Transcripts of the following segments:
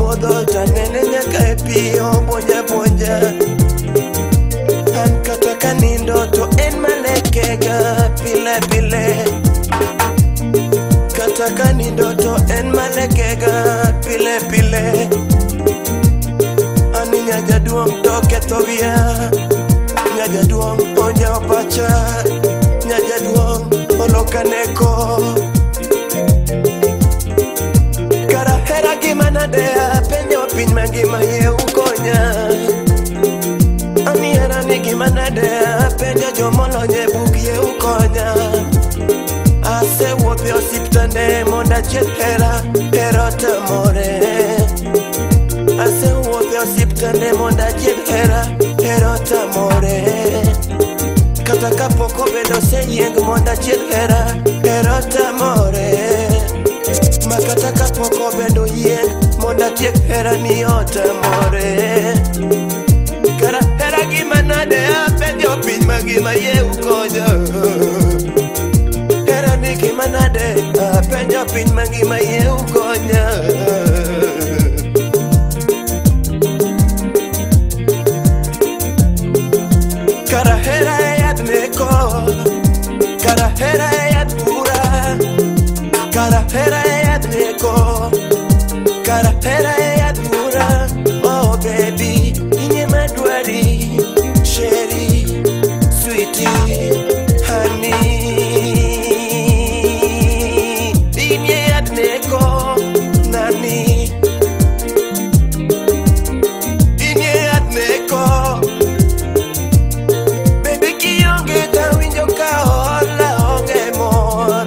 modho tanene nyaka e piyo bonja an kata kanindo to en malekega pile kata kanindo to en malekega pile ani nyajaduong' to ketho wiya nyajaduong' onja pacha nyajaduong' olokaneko kara hera gima nade apenjo piny mangima ye ukonya ani hera ni gima nade apenjo jomolonye buk ye ukonya asewuothe osiptande monda chieth hera tamore asewuothe osiptande monda chieth hera tamore kata kapok obedo seyieng monda chieth hera tamore makata kapok obedo yieng monda tiek hera ni otamore kara hera gima nade apenjo piny mangima ye ukonya hera ni gima nade apenjo piny mangima ye ukonya kara hera e yadh neko kara hera e yadh bura kara hera e yadh neko kara hera e yadh bura oh baby inye madwari sheri sweetie honey inye yadh neko nani inye yadh neko baby kionge tawinjo ka hola onge mor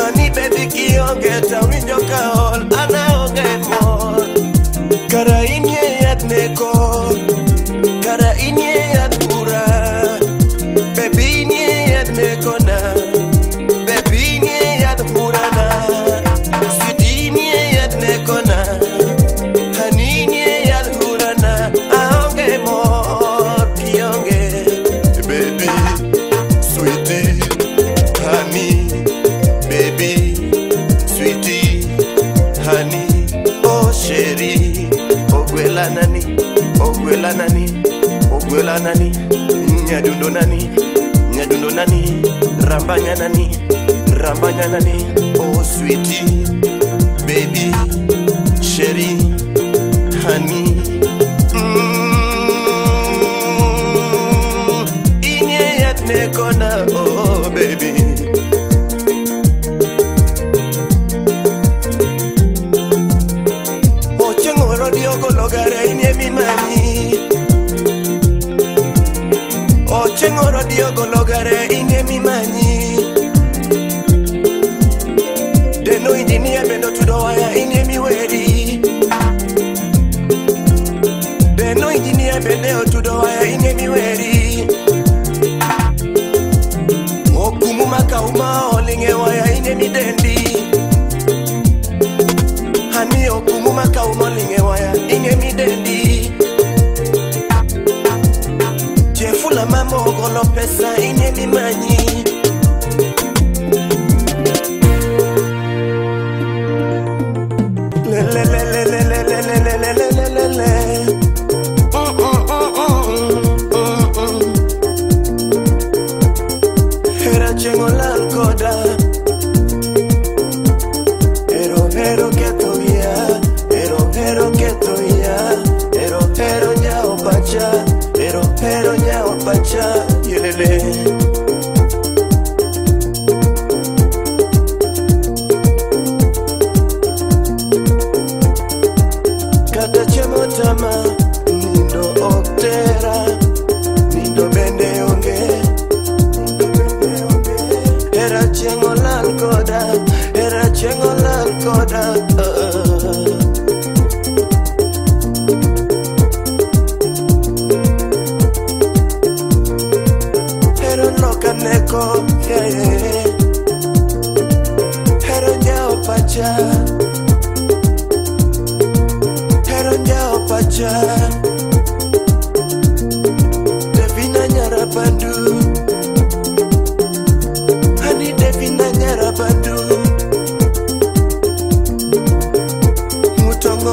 ani baby kionge tawinjo ka hol ana onge mor kara inye yadh neko kara inye yadh bura baby inye yadh neko na baby inye yadh bura na sweetie inye yadh neko na honey inye yadh bura na aonge mor kionge baby sweetie honey baby sweetie honey oh sheri ogwela nani nyadundo nani rambanya nani oh sweetie baby sheri honey inye yadh neko na oh baby ocheng'oro diogologare inye mimanyi ocheng'oro diogologare inye mimanyi deno injinia bendo tudo waya inye miweri deno injinia bende otudo waya inye miweri okumu makauma oling'e waya inye midendi hani okumu makauma oling'e waya inye midendi chefula mama ogolo pesa inye mimanyi hera chengo lal koda ero keto ya ero nyao pacha yelele kata chemo tama nindo oktera nindo bende onge era chengo lal koda ero lokaneko ero nyao pacha Devina nyara bandu Hani Devina nyara bandu Mutongo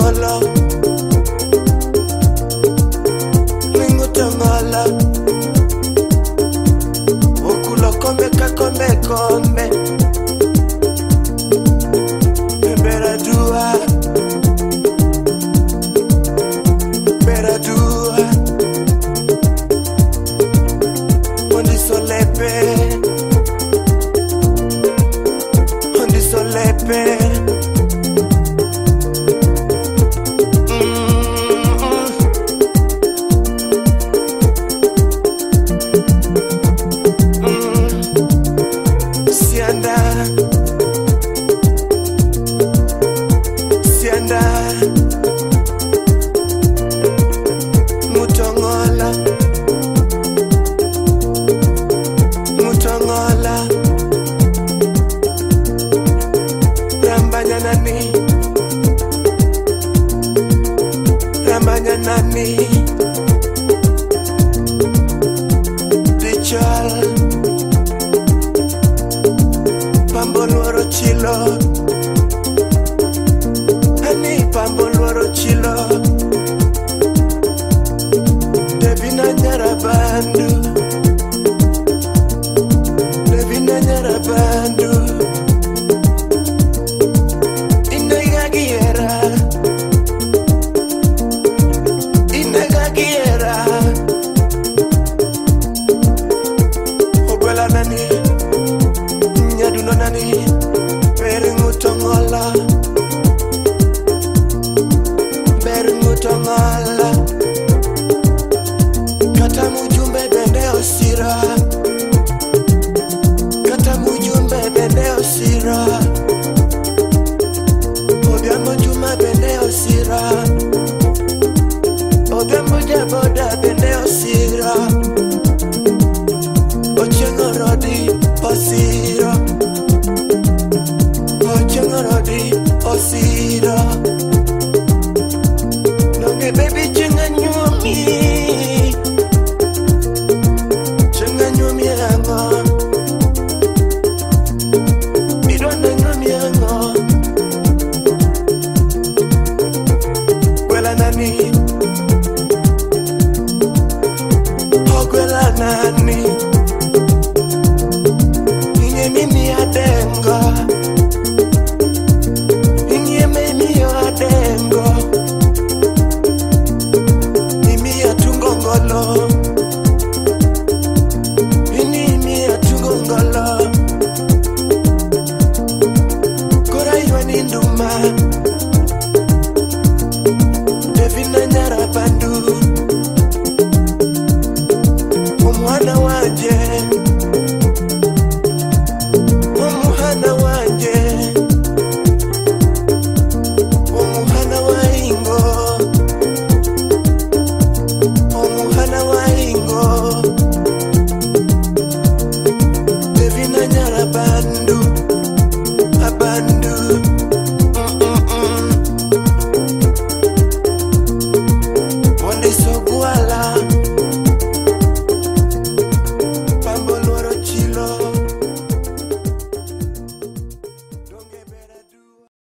nani Dichal Pambo luoro chilo Hani pambo luoro chilo Devina nyara bandu Devina nyara bandu Inega giera Inega giera Ogwela nani Nyaduno nani Beringu tongola Beringu tongola Kata mujumbe bende osira Kata mujumbe bende osira Obiamo juma bende osira